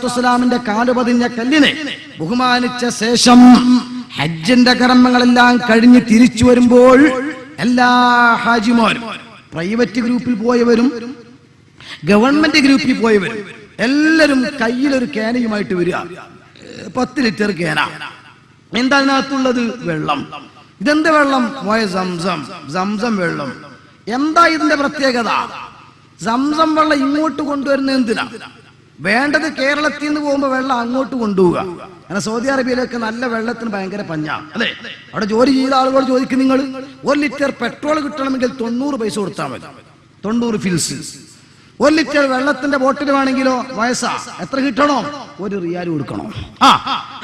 അലൈഹിസ്സലാത്തു വസ്സലാമിന്റെ കാല് പതിഞ്ഞ കല്ലിനെ ബഹുമാനിച്ച ശേഷം ഹജ്ജിന്റെ കർമ്മങ്ങളെല്ലാം കഴിഞ്ഞ് തിരിച്ചു വരുമ്പോൾ എല്ലാ ഹാജിമാരും പ്രൈവറ്റ് ഗ്രൂപ്പിൽ പോയവരും ഗവൺമെന്റ് ഗ്രൂപ്പിൽ പോയവരും എല്ലാവരും കയ്യിലൊരു ക്യാനയുമായിട്ട് വരിക. 10 ലിറ്റർ ക്യാന. എന്താ അതിനകത്തുള്ളത്? വെള്ളം. ഇതെന്ത് വെള്ളം? സംസം വെള്ളം. എന്താ ഇതിന്റെ പ്രത്യേകത? സംസം വെള്ളം ഇങ്ങോട്ട് കൊണ്ടുവരുന്നത് എന്തിനാ? വേണ്ടത് കേരളത്തിൽ നിന്ന് പോകുമ്പോ വെള്ളം അങ്ങോട്ട് കൊണ്ടുപോവുക. അങ്ങനെ സൗദി അറേബ്യയിലൊക്കെ നല്ല വെള്ളത്തിന് ഭയങ്കര പഞ്ഞാ, അല്ലെ? അവിടെ ജോലി ചെയ്ത ആളുകൾ ചോദിക്കും, നിങ്ങൾ 1 ലിറ്റർ പെട്രോൾ കിട്ടണമെങ്കിൽ 90 പൈസ കൊടുത്താൽ മതി, 90 ഫിൽസ്. 1 ലിറ്റർ വെള്ളത്തിന്റെ ബോട്ടിൽ വേണമെങ്കിലോ വയസ്സാ എത്ര കിട്ടണോ? 1 റിയാൽ കൊടുക്കണോ?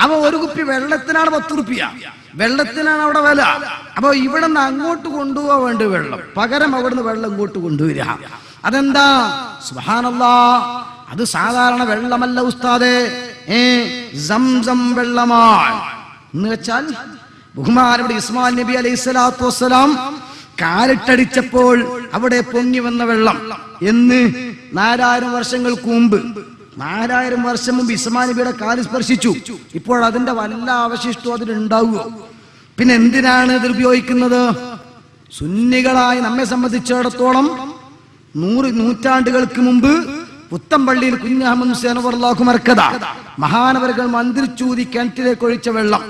അപ്പൊ ഒരു കുപ്പി വെള്ളത്തിനാണ് 10 റുപ്യ. വെള്ളത്തിനാണ് അവിടെ വില. അപ്പൊ ഇവിടെ നിന്ന് അങ്ങോട്ട് കൊണ്ടുപോകാൻ വേണ്ടി വെള്ളം, പകരം അവിടുന്ന് വെള്ളം ഇങ്ങോട്ട് കൊണ്ടുവരിക. അതെന്താ? സുബ്ഹാനല്ലാഹ്, അത് സാധാരണ വെള്ളമല്ല ഉസ്താദേ, സംസം വെള്ളമാണ്. എന്ന് വെച്ചാൽ ബഹുമാനപ്പെട്ട ഇസ്മായിൽ നബി അലൈഹിസ്സലാത്തു വസ്സലാം കാലിട്ടടിച്ചപ്പോൾ അവിടെ പൊങ്ങി വന്ന വെള്ളം എന്ന് 4000 വർഷങ്ങൾക്ക് മുമ്പ്, 4000 വർഷം മുമ്പ് ഇസ്മായിൽ നബിയുടെ കാല് സ്പർശിച്ചു. ഇപ്പോൾ അതിന്റെ വല്ല അവശിഷ്ടവും അതിലുണ്ടാവുമോ? പിന്നെ എന്തിനാണ് ഇത് ഉപയോഗിക്കുന്നത്? സുന്നികളായി നമ്മെ സംബന്ധിച്ചിടത്തോളം 100 നൂറ്റാണ്ടുകൾക്ക് മുമ്പ് പുത്തമ്പള്ളിയിൽ കുഞ്ഞഹമ്മദ് ഹുസൈൻ റളിയല്ലാഹു മർക്കദ മഹാനവറുകൾ മന്ത്രിച്ചൂതി കിണറ്റിലേക്ക് ഒഴിച്ച വെള്ളം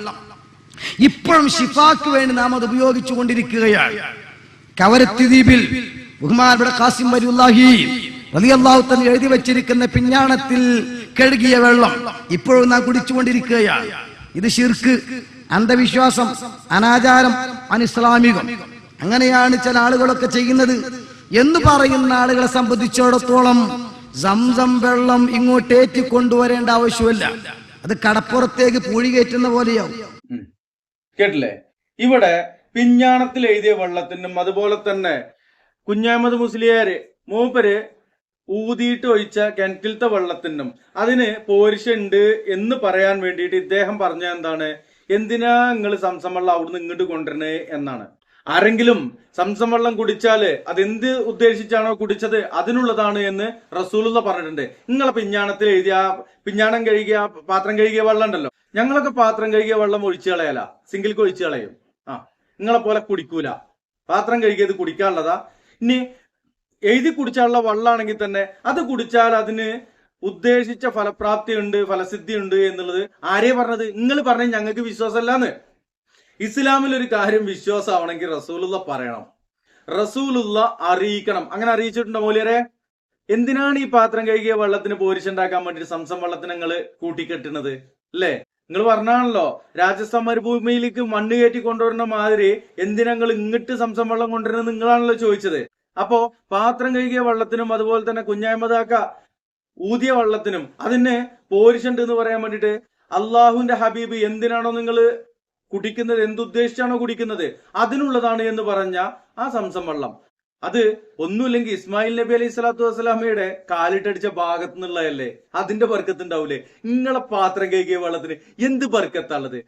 ഇപ്പോഴും ശിഫാക്ക് വേണ്ടി നാം അത് ഉപയോഗിച്ചു കൊണ്ടിരിക്കുകയാണ്. കവരത്തി ദ്വീപിൽ ബഹുമാനപ്പെട്ട ഖാസിം വലിയുല്ലാഹി റളിയല്ലാഹു തആല എഴുതി വെച്ചിരിക്കുന്ന പിഞ്ഞാണത്തിൽ കഴുകിയ വെള്ളം ഇപ്പോഴും നാം കുടിച്ചുകൊണ്ടിരിക്കുകയാണ്. ഇത് ശിർക്ക്, അന്ധവിശ്വാസം, അനാചാരം, അനിസ്ലാമികം. അങ്ങനെയാണ് ചില ആളുകളൊക്കെ ചെയ്യുന്നത് എന്ന് പറയുന്ന ആളുകളെ സംബന്ധിച്ചിടത്തോളം സംസം വെള്ളം ഇങ്ങോട്ട് ഏറ്റി കൊണ്ടുവരേണ്ട ആവശ്യമില്ല. അത് കടപ്പുറത്തേക്ക് പൂഴി കയറ്റുന്ന പോലെയാവും. കേട്ടില്ലേ? ഇവിടെ പിഞ്ഞാണത്തിൽ എഴുതിയ വെള്ളത്തിനും അതുപോലെ തന്നെ കുഞ്ഞഹമ്മദ് മുസ്ലിയാര് മൂപ്പര് ഊതിയിട്ട് ഒഴിച്ച കിണറ്റിലത്തെ വെള്ളത്തിനും അതിന് പോരിശുണ്ട് എന്ന് പറയാൻ വേണ്ടിയിട്ട് ഇദ്ദേഹം പറഞ്ഞ എന്താണ്? എന്തിനാ നിങ്ങൾ സംസം വെള്ളം അവിടുന്ന് ഇങ്ങോട്ട് കൊണ്ടുവരണേ എന്നാണ്. ആരെങ്കിലും സംസം വെള്ളം കുടിച്ചാല് അതെന്ത് ഉദ്ദേശിച്ചാണോ കുടിച്ചത് അതിനുള്ളതാണ് എന്ന് റസൂലുള്ള പറഞ്ഞിട്ടുണ്ട്. നിങ്ങളെ പിഞ്ഞാണത്തിൽ എഴുതിയ പിഞ്ഞാണം കഴുകിയ പാത്രം കഴുകിയ വെള്ളം ഉണ്ടല്ലോ, ഞങ്ങളൊക്കെ പാത്രം കഴുകിയ വെള്ളം ഒഴിച്ചു കളയല, സിങ്കിൾക്ക് ഒഴിച്ചു കളയും. നിങ്ങളെ പോലെ കുടിക്കൂല. പാത്രം കഴുകിയത് കുടിക്കാനുള്ളതാ. ഇനി എഴുതി കുടിച്ചാലുള്ള വെള്ളമാണെങ്കിൽ തന്നെ അത് കുടിച്ചാൽ അതിന് ഉദ്ദേശിച്ച ഫലപ്രാപ്തി ഉണ്ട്, ഫലസിദ്ധി ഉണ്ട് എന്നുള്ളത് ആരെയാ പറഞ്ഞത്? നിങ്ങൾ പറഞ്ഞ ഞങ്ങൾക്ക് വിശ്വാസമല്ലാന്ന്. ഇസ്ലാമിൽ ഒരു കാര്യം വിശ്വാസമാവണമെങ്കിൽ റസൂലുള്ള പറയണം, റസൂലുള്ള അറിയിക്കണം. അങ്ങനെ അറിയിച്ചിട്ടുണ്ടോ മൂല്യരെ? എന്തിനാണ് ഈ പാത്രം കഴുകിയ വെള്ളത്തിന് പോരിച്ചുണ്ടാക്കാൻ വേണ്ടിട്ട് സംസം വെള്ളത്തിന് നിങ്ങൾ കൂട്ടിക്കെട്ടുന്നത്? അല്ലേ? നിങ്ങൾ പറഞ്ഞാണല്ലോ രാജസ്ഥാൻ മരുഭൂമിയിലേക്ക് മണ്ണ് കയറ്റി കൊണ്ടുവരുന്ന മാതിരി എന്തിനാ നിങ്ങൾ ഇങ്ങോട്ട് സംസം വെള്ളം കൊണ്ടുവരുന്നത് നിങ്ങളാണല്ലോ ചോദിച്ചത്. അപ്പോ പാത്രം കഴുകിയ വെള്ളത്തിനും അതുപോലെ തന്നെ കുഞ്ഞായ്മതാക്ക ഊതിയ വെള്ളത്തിനും അതിന് പോരിച്ചുണ്ട് എന്ന് പറയാൻ വേണ്ടിട്ട് അള്ളാഹുവിന്റെ ഹബീബ് എന്തിനാണോ നിങ്ങൾ കുടിക്കുന്നത്, എന്തുദ്ദേശിച്ചാണോ കുടിക്കുന്നത് അതിനുള്ളതാണ് എന്ന് പറഞ്ഞ ആ സംസം വെള്ളം അത് ഒന്നുമില്ലെങ്കിൽ ഇസ്മായിൽ നബി അലൈഹി സ്വലാത്തു വസ്സലാമയുടെ കാലിട്ടടിച്ച ഭാഗത്തു നിന്നുള്ളതല്ലേ, അതിന്റെ ബർക്കത്തുണ്ടാവൂലേ? നിങ്ങളെ പാത്രം കഴുകിയ വെള്ളത്തിന് എന്ത് ബർക്കത്താണുള്ളത്?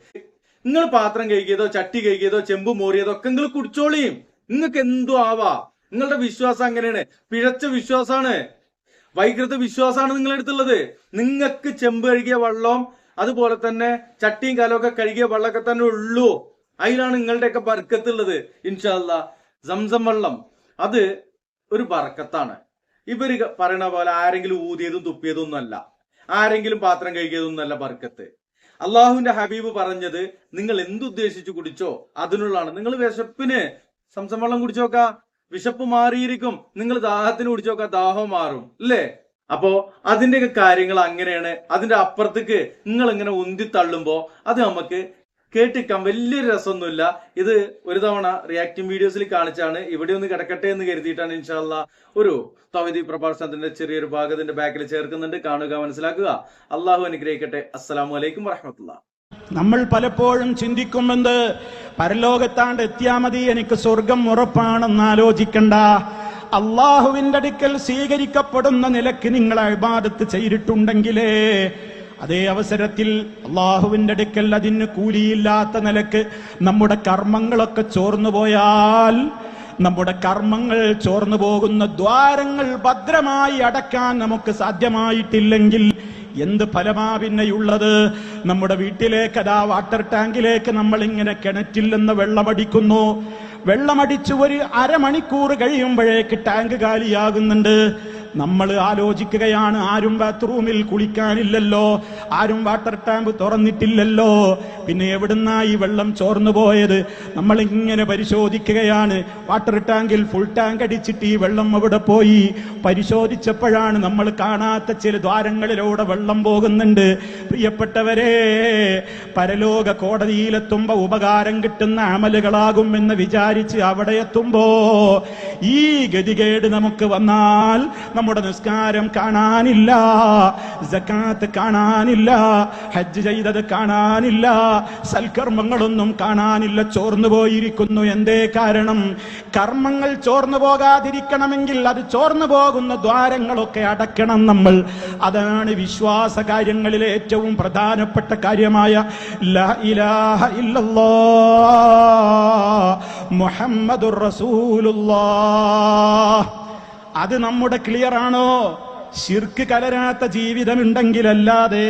നിങ്ങൾ പാത്രം കഴുകിയതോ ചട്ടി കഴുകിയതോ ചെമ്പ് മോറിയതോ ഒക്കെ നിങ്ങൾ കുടിച്ചോളിയും, നിങ്ങൾക്ക് എന്തോ ആവാ. നിങ്ങളുടെ വിശ്വാസം അങ്ങനെയാണ്, പിഴച്ച വിശ്വാസമാണ്, വൈകൃത വിശ്വാസമാണ് നിങ്ങളുടെ അടുത്തുള്ളത്. നിങ്ങൾക്ക് ചെമ്പ് കഴുകിയ വെള്ളം അതുപോലെ തന്നെ ചട്ടിയും കാലമൊക്കെ കഴുകിയ വെള്ളമൊക്കെ തന്നെ ഉള്ളൂ. അതിലാണ് നിങ്ങളുടെയൊക്കെ ബർക്കത്തുള്ളത്. ഇൻഷാ അല്ലാഹ് സംസം വെള്ളം അത് ഒരു ബർക്കത്താണ്. ഇവര് പറയണ പോലെ ആരെങ്കിലും ഊതിയതും തുപ്പിയതും ഒന്നല്ല, ആരെങ്കിലും പാത്രം കഴുകിയതൊന്നല്ല ബർക്കത്ത്. അള്ളാഹുവിന്റെ ഹബീബ് പറഞ്ഞത് നിങ്ങൾ എന്തുദ്ദേശിച്ചു കുടിച്ചോ അതിനുള്ളതാണ്. നിങ്ങൾ വിശപ്പിന് സംസം വെള്ളം കുടിച്ചോക്കാ, വിശപ്പ് മാറിയിരിക്കും. നിങ്ങൾ ദാഹത്തിന് കുടിച്ചോക്കാ, ദാഹം മാറും, അല്ലേ? അപ്പോ അതിന്റെയൊക്കെ കാര്യങ്ങൾ അങ്ങനെയാണ്. അതിന്റെ അപ്പുറത്തേക്ക് നിങ്ങൾ ഇങ്ങനെ ഉന്തി തള്ളുമ്പോ അത് നമുക്ക് കേട്ടിക്കാൻ വലിയൊരു രസമൊന്നുമില്ല. ഇത് ഒരു തവണ റിയാക്ടിംഗ് വീഡിയോസിൽ കാണിച്ചാണ്, ഇവിടെ ഒന്ന് കിടക്കട്ടെ എന്ന് കരുതിയിട്ടാണ് ഇൻഷാ അല്ലാഹ് ഒരു തൗഹീദി പ്രഭാഷണത്തിന്റെ ചെറിയൊരു ഭാഗത്തിന്റെ ബാക്കിൽ ചേർക്കുന്നുണ്ട്. കാണുക, മനസ്സിലാക്കുക. അള്ളാഹു അനുഗ്രഹിക്കട്ടെ. അസ്സലാമു അലൈക്കും വറഹ്മത്തുള്ളാഹി. നമ്മൾ പലപ്പോഴും ചിന്തിക്കുമെന്ത്, പരലോകത്താണ്ട് എത്തിയാ മതി, എനിക്ക് സ്വർഗം ഉറപ്പാണെന്ന് ആലോചിക്കണ്ട. അള്ളാഹുവിന്റെ അടുക്കൽ സ്വീകരിക്കപ്പെടുന്ന നിലക്ക് നിങ്ങൾ ഇബാദത്ത് ചെയ്തിട്ടുണ്ടെങ്കിലേ അതേ അവസരത്തിൽ അള്ളാഹുവിന്റെ അടുക്കൽ അതിന് കൂലിയില്ലാത്ത നിലക്ക് നമ്മുടെ കർമ്മങ്ങളൊക്കെ ചോർന്നുപോയാൽ, നമ്മുടെ കർമ്മങ്ങൾ ചോർന്നു പോകുന്ന ദ്വാരങ്ങൾ ഭദ്രമായി അടക്കാൻ നമുക്ക് സാധ്യമായിട്ടില്ലെങ്കിൽ എന്ത് ഫലമാ പിന്നെയുള്ളത്? നമ്മുടെ വീട്ടിലേക്ക് അതാ വാട്ടർ ടാങ്കിലേക്ക് നമ്മൾ ഇങ്ങനെ കിണറ്റിൽ നിന്ന് വെള്ളമടിക്കുന്നു. വെള്ളമടിച്ച് ഒരു അരമണിക്കൂർ കഴിയുമ്പോഴേക്ക് ടാങ്ക് കാലിയാകുന്നുണ്ട്. നമ്മൾ ആലോചിക്കുകയാണ്, ആരും ബാത്റൂമിൽ കുളിക്കാനില്ലല്ലോ, ആരും വാട്ടർ ടാങ്ക് തുറന്നിട്ടില്ലല്ലോ, പിന്നെ എവിടുന്നാ ഈ വെള്ളം ചോർന്നു പോയത്? നമ്മൾ ഇങ്ങനെ പരിശോധിക്കുകയാണ്. വാട്ടർ ടാങ്കിൽ ഫുൾ ടാങ്ക് അടിച്ചിട്ട് ഈ വെള്ളം അവിടെ പോയി. പരിശോധിച്ചപ്പോഴാണ് നമ്മൾ കാണാത്ത ചില ദ്വാരങ്ങളിലൂടെ വെള്ളം പോകുന്നുണ്ട്. പ്രിയപ്പെട്ടവരെ, പരലോക കോടതിയിലെത്തുമ്പോ ഉപകാരം കിട്ടുന്ന അമലുകളാകും എന്ന് വിചാരിച്ച് അവിടെ എത്തുമ്പോ ഈ ഗതികേട് നമുക്ക് വന്നാൽ നമ്മുടെ നിസ്കാരം കാണാനില്ല, സകാത്ത് കാണാനില്ല, ഹജ്ജ് ചെയ്തത് കാണാനില്ല, സൽക്കർമ്മങ്ങളൊന്നും കാണാനില്ല, ചോർന്നു പോയിരിക്കുന്നു. എന്തേ കാരണം? കർമ്മങ്ങൾ ചോർന്നു പോകാതിരിക്കണമെങ്കിൽ അത് ചോർന്നു പോകുന്ന ദ്വാരങ്ങളൊക്കെ അടയ്ക്കണം നമ്മൾ. അതാണ് വിശ്വാസ കാര്യങ്ങളിലെ ഏറ്റവും പ്രധാനപ്പെട്ട കാര്യമായ ലാ ഇലാഹ ഇല്ലല്ലാഹ് മുഹമ്മദുർ റസൂലുള്ളാഹ്. അത് നമ്മുടെ ക്ലിയർ ആണോ? ശിർക്ക് കലരാത്ത ജീവിതമുണ്ടെങ്കിലല്ലാതെ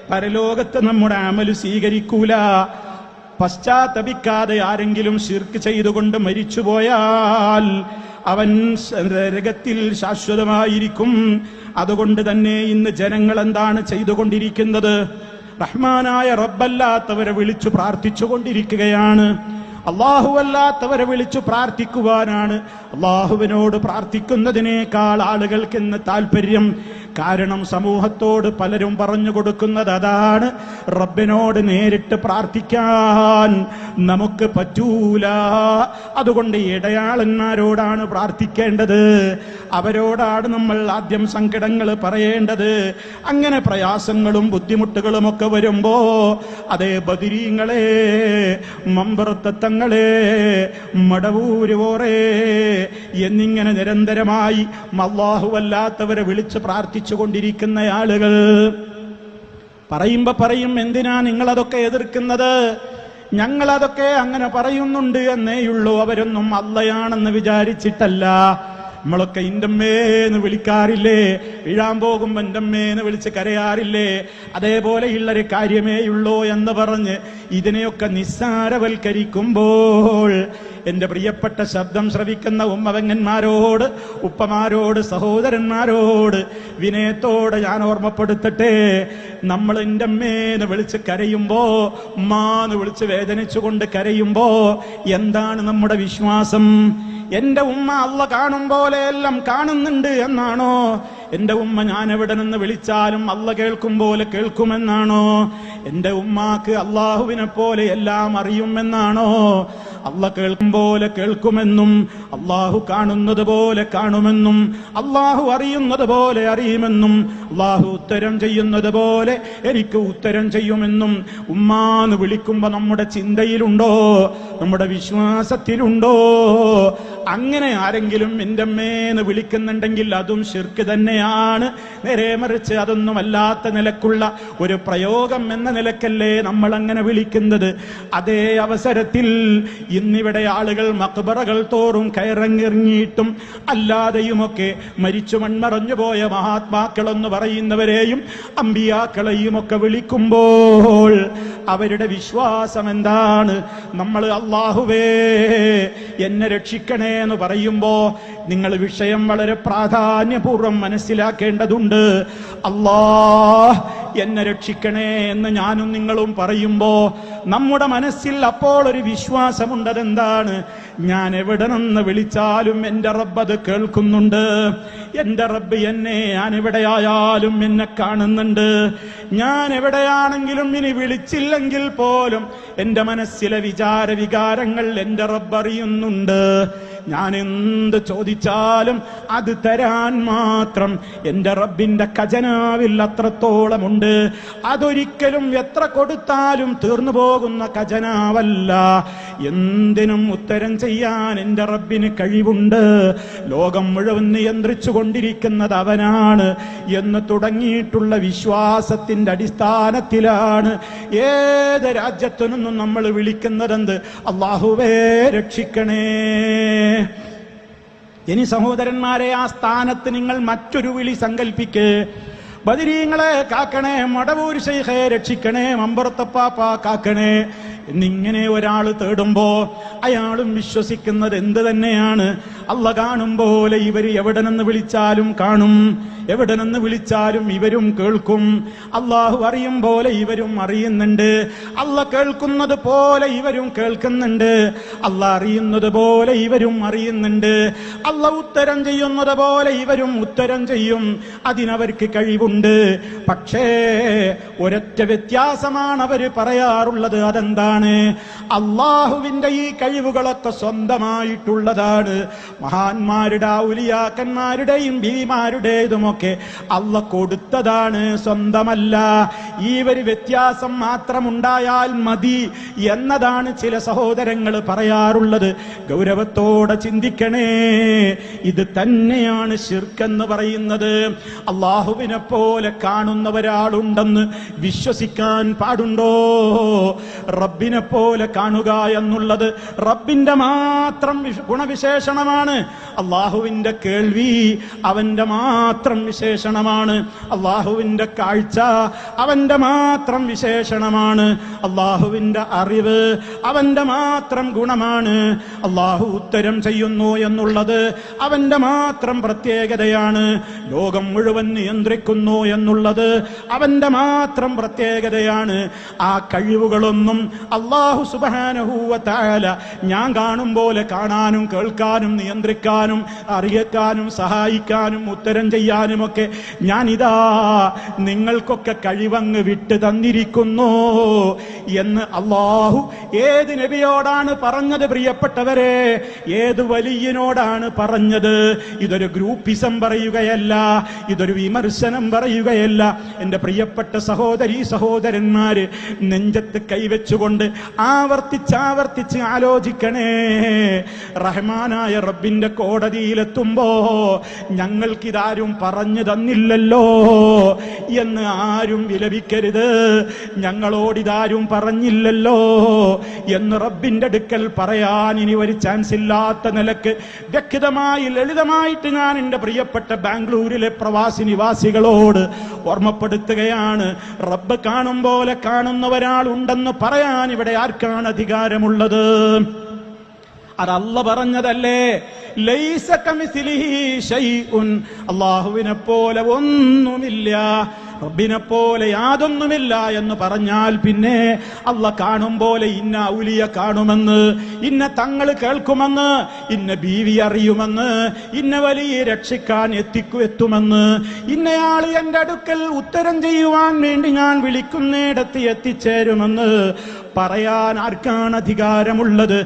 പരലോകത്ത് നമ്മുടെ അമല് സ്വീകരിക്കൂല. പശ്ചാത്തപിക്കാതെ ആരെങ്കിലും ശിർക്ക് ചെയ്തുകൊണ്ട് മരിച്ചുപോയാൽ അവൻ നരകത്തിൽ ശാശ്വതമായിരിക്കും. അതുകൊണ്ട് തന്നെ ഇന്ന് ജനങ്ങൾ എന്താണ് ചെയ്തുകൊണ്ടിരിക്കുന്നത്? റഹ്മാനായ റബ്ബല്ലാത്തവരെ വിളിച്ചു പ്രാർത്ഥിച്ചുകൊണ്ടിരിക്കുകയാണ്. അല്ലാഹുവല്ലാത്തവരെ വിളിച്ചു പ്രാർത്ഥിക്കുവാനാണ് അള്ളാഹുവിനോട് പ്രാർത്ഥിക്കുന്നതിനേക്കാൾ ആളുകൾക്ക് ഇന്ന് താല്പര്യം. കാരണം സമൂഹത്തോട് പലരും പറഞ്ഞു കൊടുക്കുന്നത് അതാണ്, റബ്ബിനോട് നേരിട്ട് പ്രാർത്ഥിക്കാൻ നമുക്ക് പറ്റൂല. അതുകൊണ്ട് ഇടയാളന്മാരോടാണ് പ്രാർത്ഥിക്കേണ്ടത്, അവരോടാണ് നമ്മൾ ആദ്യം സങ്കടങ്ങൾ പറയേണ്ടത്. അങ്ങനെ പ്രയാസങ്ങളും ബുദ്ധിമുട്ടുകളും ഒക്കെ വരുമ്പോ അതേ ബദരീങ്ങളെ, മമ്പറത്തങ്ങളെ, മടവൂരുവോറേ എന്നിങ്ങനെ നിരന്തരമായി അല്ലാഹുവല്ലാത്തവരെ വിളിച്ച് പ്രാർത്ഥിച്ചു കൊണ്ടിരിക്കുന്ന ആളുകൾ പറയും, എന്തിനാ നിങ്ങളതൊക്കെ എതിർക്കുന്നത്? ഞങ്ങളതൊക്കെ അങ്ങനെ പറയുന്നുണ്ട് എന്നേയുള്ളൂ. അവരൊന്നും അള്ളയാണെന്ന് വിചാരിച്ചിട്ടല്ല. നമ്മളൊക്കെ ഇന്റമ്മേന്ന് വിളിക്കാറില്ലേ? വീഴാൻ പോകുമ്പോ എന്റമ്മേന്ന് വിളിച്ച് കരയാറില്ലേ? അതേപോലെയുള്ളൊരു കാര്യമേയുള്ളൂ എന്ന് പറഞ്ഞ് ഇതിനെയൊക്കെ നിസ്സാരവൽക്കരിക്കുമ്പോൾ എന്റെ പ്രിയപ്പെട്ട ശബ്ദം ശ്രവിക്കുന്ന ഉമ്മവങ്ങന്മാരോട്, ഉപ്പമാരോട്, സഹോദരന്മാരോട് വിനയത്തോടെ ഞാൻ ഓർമ്മപ്പെടുത്തട്ടെ, നമ്മൾ എൻ്റെ അമ്മേന്ന് വിളിച്ച് കരയുമ്പോ, ഉമ്മാന്ന് വിളിച്ച് വേദനിച്ചുകൊണ്ട് കരയുമ്പോ എന്താണ് നമ്മുടെ വിശ്വാസം? എന്റെ ഉമ്മ അള്ള കാണും പോലെയെല്ലാം കാണുന്നുണ്ട് എന്നാണോ? എന്റെ ഉമ്മ ഞാൻ എവിടെ നിന്ന് വിളിച്ചാലും അള്ള കേൾക്കും പോലെ കേൾക്കുമെന്നാണോ? എന്റെ ഉമ്മാക്ക് അള്ളാഹുവിനെ പോലെ എല്ലാം അറിയുമെന്നാണോ? അള്ള കേൾക്കും പോലെ കേൾക്കുമെന്നും അള്ളാഹു കാണുന്നത് പോലെ കാണുമെന്നും അള്ളാഹു അറിയുന്നത് പോലെ അറിയുമെന്നും അള്ളാഹു ഉത്തരം ചെയ്യുന്നത് പോലെ എനിക്ക് ഉത്തരം ചെയ്യുമെന്നും ഉമ്മാന്ന് വിളിക്കുമ്പോ നമ്മുടെ ചിന്തയിലുണ്ടോ? നമ്മുടെ വിശ്വാസത്തിലുണ്ടോ? അങ്ങനെ ആരെങ്കിലും എൻ്റെ അമ്മേന്ന് വിളിക്കുന്നുണ്ടെങ്കിൽ അതും ശിർക്ക് തന്നെയാണ്. നേരെ മറിച്ച് അതൊന്നുമല്ലാത്ത നിലക്കുള്ള ഒരു പ്രയോഗം എന്ന നിലക്കല്ലേ നമ്മൾ അങ്ങനെ വിളിക്കുന്നത്. അതേ അവസരത്തിൽ ഇന്നിവിടെ ആളുകൾ മക്ബറകൾ തോറും കയറങ്ങിറങ്ങിയിട്ടും അല്ലാതെയുമൊക്കെ മരിച്ചു മൺമറഞ്ഞു പോയ മഹാത്മാക്കളെന്ന് പറയുന്നവരെയും അമ്പിയാക്കളെയും ഒക്കെ വിളിക്കുമ്പോൾ അവരുടെ വിശ്വാസം എന്താണ്? നമ്മൾ അല്ലാഹുവേ എന്നെ രക്ഷിക്കണേ എന്ന് പറയുമ്പോ നിങ്ങൾ വിഷയം വളരെ പ്രാധാന്യപൂർവ്വം മനസ്സിലാക്കേണ്ടതുണ്ട്. അല്ലാഹ് എന്നെ രക്ഷിക്കണേ എന്ന് ഞാനും നിങ്ങളും പറയുമ്പോ നമ്മുടെ മനസ്സിൽ അപ്പോൾ ഒരു വിശ്വാസമുണ്ട്. അതെന്താണ്? ഞാൻ എവിടെ നിന്ന് വിളിച്ചാലും എൻ്റെ റബ്ബ് അത് കേൾക്കുന്നുണ്ട്. എൻ്റെ റബ്ബ് എന്നെ, ഞാൻ എവിടെയായാലും എന്നെ കാണുന്നുണ്ട്. ഞാൻ എവിടെയാണെങ്കിലും ഇനി വിളിച്ചില്ലെങ്കിൽ പോലും എൻ്റെ മനസ്സിലെ വികാരങ്ങൾ എൻ്റെ റബ്ബ് അറിയുന്നുണ്ട്. ഞാൻ എന്ത് ചോദിച്ചാലും അത് തരാൻ മാത്രം എൻ്റെ റബ്ബിന്റെ ഖജനാവിൽ അത്രത്തോളമുണ്ട്. അതൊരിക്കലും എത്ര കൊടുത്താലും തീർന്നു പോകുന്ന ഖജനാവല്ല. എന്തിനും ഉത്തരം ചെയ്യാൻ എൻ്റെ റബ്ബിന് കഴിവുണ്ട്. ലോകം മുഴുവൻ നിയന്ത്രിച്ചു കൊണ്ടിരിക്കുന്നത് അവനാണ് എന്ന് തുടങ്ങിയിട്ടുള്ള വിശ്വാസത്തിന്റെ അടിസ്ഥാനത്തിലാണ് ഏത് രാജ്യത്തു നിന്നും നമ്മൾ വിളിക്കുന്നതെന്ത്? അല്ലാഹുവേ രക്ഷിക്കണേ. ഇനി സഹോദരന്മാരെ, ആ സ്ഥാനത്ത് നിങ്ങൾ മറ്റൊരു വിളി സങ്കല്പിക്ക്. ബദരീങ്ങളെ കാക്കണേ, മടവൂർ ശൈഖേ രക്ഷിക്കണേ, മമ്പുറത്തപ്പാപ്പ കാക്കണേ എന്നിങ്ങനെ ഒരാൾ തേടുമ്പോ അയാളും വിശ്വസിക്കുന്നത് എന്ത് തന്നെയാണ്? അള്ള കാണും പോലെ ഇവർ എവിടെ നിന്ന് വിളിച്ചാലും കാണും, എവിടെ നിന്ന് വിളിച്ചാലും ഇവരും കേൾക്കും. അള്ളാഹു അറിയും പോലെ ഇവരും അറിയുന്നുണ്ട്, അള്ള കേൾക്കുന്നത് പോലെ ഇവരും കേൾക്കുന്നുണ്ട്, അള്ള അറിയുന്നത് പോലെ ഇവരും അറിയുന്നുണ്ട്, അള്ള ഉത്തരം ചെയ്യുന്നത് പോലെ ഇവരും ഉത്തരം ചെയ്യും. അതിനവർക്ക് കഴിവുണ്ട്. പക്ഷേ ഒരൊറ്റ വ്യത്യാസമാണ് അവര് പറയാറുള്ളത്. അതെന്താണ്? അള്ളാഹുവിന്റെ ഈ കഴിവുകളൊക്കെ സ്വന്തമായിട്ടുള്ളതാണ്. മഹാന്മാരുടെ ഔലിയാക്കന്മാരുടെയും ഭീമാരുടേതുമൊക്കെ അള്ള കൊടുത്തതാണ്, സ്വന്തമല്ല. ഈ ഒരു വ്യത്യാസം മാത്രമുണ്ടായാൽ മതി എന്നതാണ് ചില സഹോദരങ്ങൾ പറയാറുള്ളത്. ഗൗരവത്തോടെ ചിന്തിക്കണേ. ഇത് തന്നെയാണ് ശിർക്കെന്ന് പറയുന്നത്. അള്ളാഹുവിനെ പോലെ കാണുന്ന ഒരാളുണ്ടെന്ന് വിശ്വസിക്കാൻ പാടുണ്ടോ? റബ്ബിനെ പോലെ കാണുക എന്നുള്ളത് റബ്ബിന്റെ മാത്രം ഗുണവിശേഷണമാണ്. അള്ളാഹുവിന്റെ കേൾവി അവന്റെ മാത്രം വിശേഷണമാണ്. അള്ളാഹുവിന്റെ കാഴ്ച അവന്റെ മാത്രം വിശേഷണമാണ്. അള്ളാഹുവിന്റെ അറിവ് അവന്റെ മാത്രം ഗുണമാണ്. അള്ളാഹു ഉത്തരം ചെയ്യുന്നു എന്നുള്ളത് അവന്റെ മാത്രം പ്രത്യേകതയാണ്. ലോകം മുഴുവൻ നിയന്ത്രിക്കുന്നു എന്നുള്ളത് അവന്റെ മാത്രം പ്രത്യേകതയാണ്. ആ കഴിവുകളൊന്നും അല്ലാഹു സുബ്ഹാനഹു വ തആല ഞാൻ കാണും പോലെ കാണാനും കേൾക്കാനും നിയന്ത്രിക്കാനും അറിയിക്കാനും സഹായിക്കാനും ഉത്തരം ചെയ്യാനുമൊക്കെ ഞാനിതാ നിങ്ങൾക്കൊക്കെ കഴിവങ്ങ് വിട്ടു തന്നിരിക്കുന്നു എന്ന് അല്ലാഹു ഏത് നബിയോടാണ് പറഞ്ഞത്? പ്രിയപ്പെട്ടവരെ, ഏത് വലിയനോടാണ് പറഞ്ഞത്? ഇതൊരു ഗ്രൂപ്പിസം പറയുകയല്ല, ഇതൊരു വിമർശനം പറയുകയല്ല. എന്റെ പ്രിയപ്പെട്ട സഹോദരീ സഹോദരന്മാര്, നെഞ്ചത്ത് കൈവച്ചുകൊണ്ട് ആവർത്തിച്ചാവർത്തിച്ച് ആലോചിക്കണേ. റഹ്മാനായ റബ്ബിന്റെ കോടതിയിലെത്തുമ്പോ ഞങ്ങൾക്കിതാരും പറഞ്ഞു തന്നില്ലല്ലോ എന്ന് ആരും വിലപിക്കരുത്. ഞങ്ങളോടിതാരും പറഞ്ഞില്ലല്ലോ എന്ന് റബ്ബിന്റെ അടുക്കൽ പറയാൻ ഇനി ഒരു ചാൻസ് ഇല്ലാത്ത നിലക്ക് വ്യക്തമായി ലളിതമായിട്ട് ഞാൻ എന്റെ പ്രിയപ്പെട്ട ബാംഗ്ലൂരിലെ പ്രവാസി നിവാസികളോട് ഓർമ്മപ്പെടുത്തുകയാണ്. റബ്ബ് കാണും പോലെ കാണുന്ന ഒരാളുണ്ടെന്ന് പറയാൻ ഇവിടെ ആർക്കാണ് അധികാരമുള്ളത്? അത് അല്ലാഹ് പറഞ്ഞതല്ലേ. ലൈസ കമിസ്ലിഹി ശൈഉൻ, അല്ലാഹുവിനെ പോലെ ഒന്നുമില്ല, റബ്ബിനെ പോലെ യാതൊന്നുമില്ല എന്ന് പറഞ്ഞാൽ പിന്നെ അല്ലാഹ് കാണും പോലെ ഇന്ന ഔലിയ കാണുമെന്ന്, ഇന്ന തങ്ങൾ കേൾക്കുമെന്ന്, ഇന്ന ബീവി അറിയുമെന്ന്, ഇന്ന വലിയ രക്ഷിക്കാൻ എത്തുമെന്ന്, ഇന്നയാൾ എന്റെ അടുക്കൽ ഉത്തരം ചെയ്യുവാൻ വേണ്ടി ഞാൻ വിളിക്കുന്നിടത്ത് എത്തിച്ചേരുമെന്ന് പറയാൻ ആർക്കാണ് അധികാരമുള്ളത്?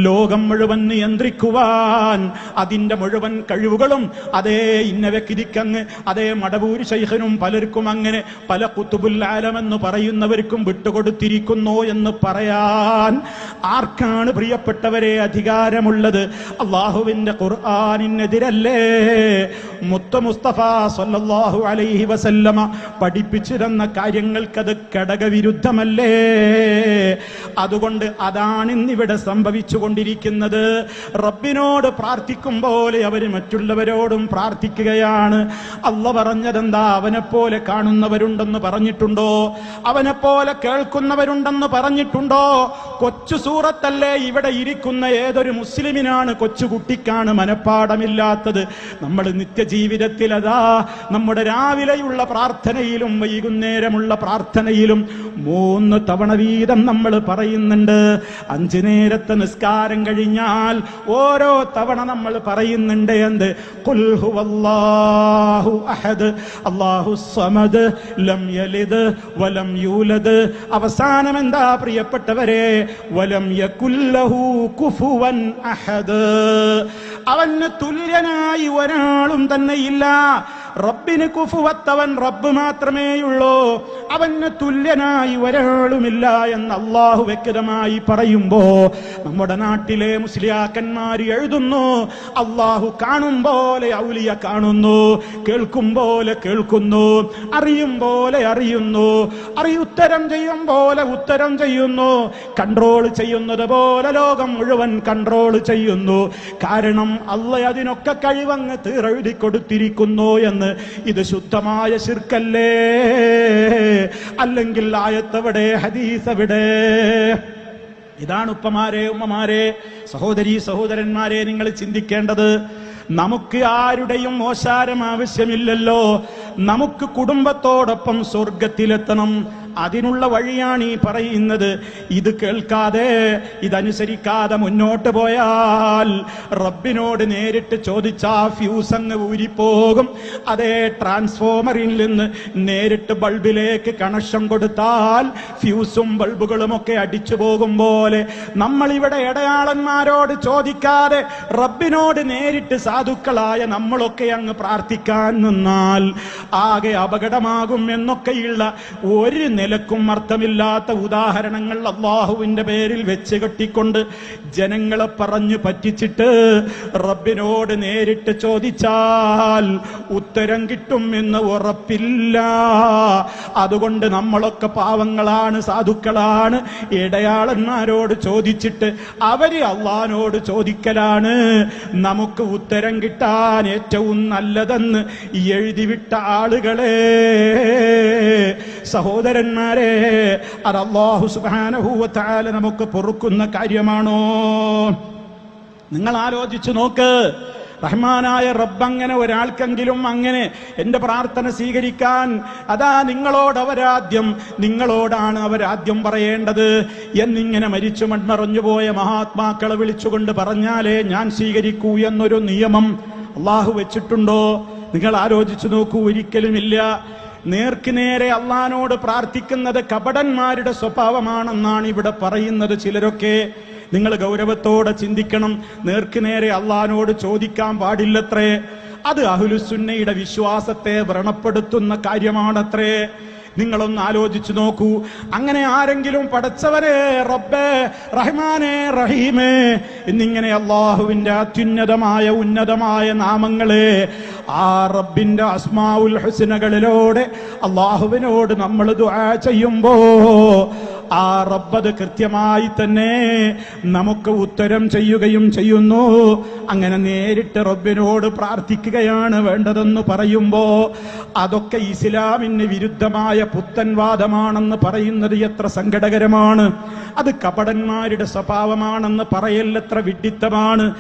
ലോകം മുഴുവൻ നിയന്ത്രിക്കുവാൻ അതിന്റെ മുഴുവൻ കഴിവുകളും അതേ ഇന്ന വ്യക്തിക്കങ്ങ്, അതേ മടവൂര് ശൈഖിനും പലർക്കും അങ്ങനെ പല ഖുതുബുൽ ആലം എന്ന് പറയുന്നവർക്കും വിട്ടുകൊടുത്തിരിക്കുന്നു എന്ന് പറയാൻ ആർക്കാണ് പ്രിയപ്പെട്ടവരെ അധികാരമുള്ളത്? അള്ളാഹുവിന്റെ ഖുർആനിനെതിരല്ലേ മുത്ത മുസ്തഫ സല്ലല്ലാഹു അലൈഹി വസല്ലമ പഠിപ്പിച്ചിരുന്ന കാര്യങ്ങൾക്കത് ഘടകവിരുദ്ധമല്ലേ? അതുകൊണ്ട് അതാണ് ഇന്നിവിടെ സംഭവിച്ചു കൊണ്ടിരിക്കുന്നത്. റബ്ബിനോട് പ്രാർത്ഥിക്കും പോലെ അവര് മറ്റുള്ളവരോടും പ്രാർത്ഥിക്കുകയാണ്. അല്ലാഹ് പറഞ്ഞതെന്താ? അവനെ പോലെ കാണുന്നവരുണ്ടെന്ന് പറഞ്ഞിട്ടുണ്ടോ? അവനെ പോലെ കേൾക്കുന്നവരുണ്ടെന്ന് പറഞ്ഞിട്ടുണ്ടോ? കൊച്ചു സൂറത്തല്ലേ? ഇവിടെ ഇരിക്കുന്ന ഏതൊരു മുസ്ലിമിനാണ് കൊച്ചുകുട്ടിക്കാണ് മനപ്പാടമില്ലാത്തത്? നമ്മൾ നിത്യജീവിതത്തിൽ അതാ നമ്മുടെ രാവിലെയുള്ള പ്രാർത്ഥനയിലും വൈകുന്നേരമുള്ള പ്രാർത്ഥനയിലും 3 തവണ വീതം നമ്മൾ പറയുന്നുണ്ട്. 5 നേരത്തെ നിസ്കാരം കഴിഞ്ഞാൽ ഓരോ തവണ നമ്മൾ പറയുന്നുണ്ട് എന്ത്? ഖുൽ ഹുവല്ലാഹു അഹദ് അല്ലാഹുസ് സമദ് ലം യലിദ് വലം യൂലദ്. അവസാനം എന്താ പ്രിയപ്പെട്ടവരെ? വലം യകുൽ ലഹു കുഫുവൻ അഹദ്. അവന് തുല്യനായി ഒരാളും തന്നെ ഇല്ല. റബ്ബിന് കുഫുവത്തവൻ റബ്ബ് മാത്രമേയുള്ളൂ. അവന് തുല്യനായി ഒരാളുമില്ല എന്ന് അള്ളാഹു വ്യക്തമായി പറയുമ്പോ നമ്മുടെ നാട്ടിലെ മുസ്ലിയാക്കന്മാർ എഴുതുന്നു, അള്ളാഹു കാണും പോലെ ഔലിയ കാണുന്നു, കേൾക്കും പോലെ കേൾക്കുന്നു, അറിയും പോലെ അറിയുന്നു, ഉത്തരം ചെയ്യും പോലെ ഉത്തരം ചെയ്യുന്നു, കൺട്രോൾ ചെയ്യുന്നത് പോലെ ലോകം മുഴുവൻ കൺട്രോൾ ചെയ്യുന്നു. കാരണം അള്ളാഹ് അതിനൊക്കെ കഴിവങ്ങ് തീരെഴുതി കൊടുത്തിരിക്കുന്നു എന്ന്. ഇത് ശുദ്ധമായ ശിർക്കല്ലേ? അല്ലെങ്കിൽ ആയത്തെവിടെ, ഹദീസ് എവിടെ? ഇതാണ് ഉപ്പമാരെ, ഉമ്മമാരെ, സഹോദരീ സഹോദരന്മാരെ, നിങ്ങൾ ചിന്തിക്കേണ്ടത്. നമുക്ക് ആരുടെയും ഓശാരം ആവശ്യമില്ലല്ലോ. നമുക്ക് കുടുംബത്തോടൊപ്പം സ്വർഗത്തിലെത്തണം. അതിനുള്ള വഴിയാണ് ഈ പറയുന്നത്. ഇത് കേൾക്കാതെ, ഇതനുസരിക്കാതെ മുന്നോട്ട് പോയാൽ റബ്ബിനോട് നേരിട്ട് ചോദിച്ചാ ഫ്യൂസ് അങ്ങ് ഊരിപ്പോകും. അതേ ട്രാൻസ്ഫോമറിൽ നിന്ന് നേരിട്ട് ബൾബിലേക്ക് കണക്ഷൻ കൊടുത്താൽ ഫ്യൂസും ബൾബുകളും ഒക്കെ അടിച്ചു പോകും പോലെ നമ്മളിവിടെ ഇടയാളന്മാരോട് ചോദിക്കാതെ റബ്ബിനോട് നേരിട്ട് സാധുക്കളായ നമ്മളൊക്കെ അങ്ങ് പ്രാർത്ഥിക്കാൻ നിന്നാൽ ആകെ അപകടമാകും എന്നൊക്കെയുള്ള ഒരു നിലക്കും അർത്ഥമില്ലാത്ത ഉദാഹരണങ്ങൾ അള്ളാഹുവിന്റെ പേരിൽ വെച്ച് കെട്ടിക്കൊണ്ട് ജനങ്ങളെ പറഞ്ഞു പറ്റിച്ചിട്ട് റബ്ബിനോട് നേരിട്ട് ചോദിച്ചാൽ ഉത്തരം കിട്ടും എന്ന് ഉറപ്പില്ല. അതുകൊണ്ട് നമ്മളൊക്കെ പാവങ്ങളാണ്, സാധുക്കളാണ്. ഇടയാളന്മാരോട് ചോദിച്ചിട്ട് അവര് അള്ളാഹിനോട് ചോദിക്കലാണ് നമുക്ക് ഉത്തരം കിട്ടാൻ ഏറ്റവും നല്ലതെന്ന് എഴുതിവിട്ട ആളുകളെ, സഹോദരന്മാരെ, അത് അല്ലാഹു സുബ്ഹാനഹു വ തആല നമുക്ക് പൊറുക്കുന്ന കാര്യമാണോ? നിങ്ങൾ ആലോചിച്ചു നോക്ക്. റഹ്മാനായ റബ്ബ് അങ്ങനെ ഒരാൾക്കെങ്കിലും അങ്ങനെ എന്റെ പ്രാർത്ഥന സ്വീകരിക്കാൻ, അതാ നിങ്ങളോടാണ് അവരാദ്യം പറയേണ്ടത് എന്നിങ്ങനെ മരിച്ചു മൺമറഞ്ഞുപോയ മഹാത്മാക്കളെ വിളിച്ചുകൊണ്ട് പറഞ്ഞാലേ ഞാൻ സ്വീകരിക്കൂ എന്നൊരു നിയമം അള്ളാഹു വെച്ചിട്ടുണ്ടോ? നിങ്ങൾ ആലോചിച്ചു നോക്കൂ. ഒരിക്കലുമില്ല. നേർക്ക് നേരെ അള്ളാഹിനോട് പ്രാർത്ഥിക്കുന്നത് കപടന്മാരുടെ സ്വഭാവമാണെന്നാണ് ഇവിടെ പറയുന്നത് ചിലരൊക്കെ. നിങ്ങൾ ഗൗരവത്തോടെ ചിന്തിക്കണം. നേർക്ക് നേരെ അള്ളാഹിനോട് ചോദിക്കാൻ പാടില്ലത്രേ. അത് അഹ്ലുസുന്നയുടെ വിശ്വാസത്തെ വ്രണപ്പെടുത്തുന്ന കാര്യമാണത്രേ. നിങ്ങളൊന്ന് ആലോചിച്ചു നോക്കൂ. അങ്ങനെ ആരെങ്കിലും പടച്ചവരെ, റബ്ബേ, റഹ്മാനെ, റഹീമേ എന്നിങ്ങനെ അള്ളാഹുവിന്റെ അത്യുന്നതമായ ഉന്നതമായ നാമങ്ങളെ, ആ റബ്ബിന്റെ അസ്മാഉൽ ഹുസ്നകളിലൂടെ അള്ളാഹുവിനോട് നമ്മൾ ദുആ ചെയ്യുമ്പോ ആ റബ്ബത് കൃത്യമായി തന്നെ നമുക്ക് ഉത്തരം ചെയ്യുകയും ചെയ്യുന്നു. അങ്ങനെ നേരിട്ട് റബ്ബിനോട് പ്രാർത്ഥിക്കുകയാണ് വേണ്ടതെന്ന് പറയുമ്പോ അതൊക്കെ ഇസ്ലാമിന് വിരുദ്ധമായ പുത്തൻവാദമാണെന്ന് പറയുന്നത് എത്ര സങ്കടകരമാണ്. അത് കപടന്മാരുടെ സ്വഭാവമാണെന്ന് പറയൽ എത്ര വിഡ്ഢിത്തമാണ്.